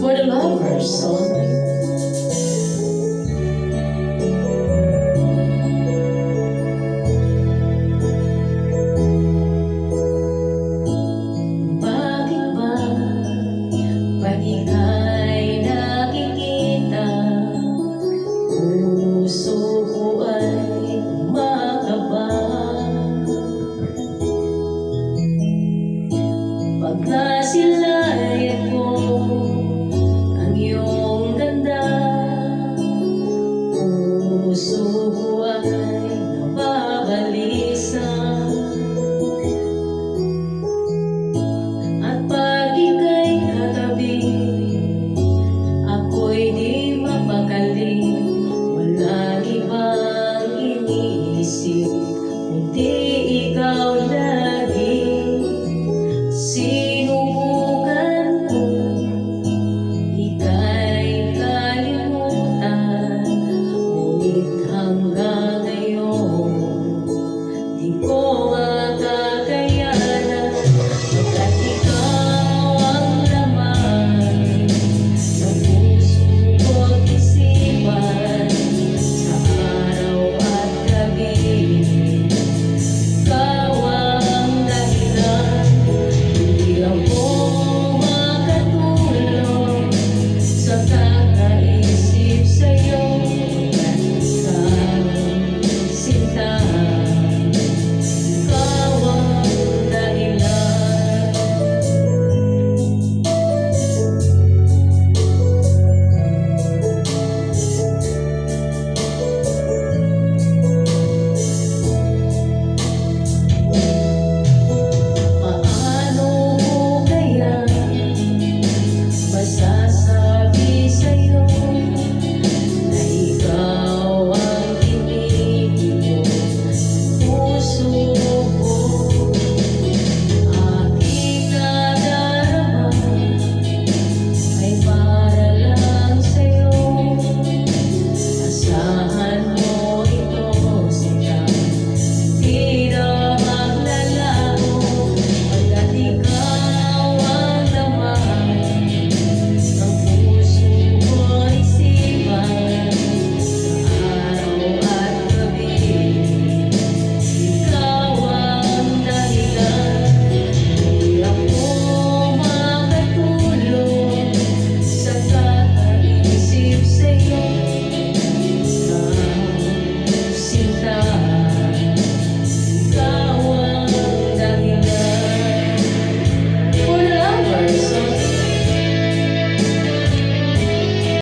for the lovers only. Bakit ba pag ika'y nakikita, puso ko ay kumakaba? Pag nasilayan ko ang iyong ganda, puso ko ay nababalisa. At pag ika'y katabi, ako'y di mapakali. Walang ibang iniisip, kundi ikaw lagi. Sinubukan ko, ika'y kalimutan, ngunit hanggang ngayon di ko makakayanan. Pagkat ikaw ang laman ng puso ko't isipan, sa araw at gabi ikaw ang dahilan. Hindi ako makatulog sa kakaisip sa'yo, at ikaw sinta, ikaw ang dahilan. Paano kaya masasabi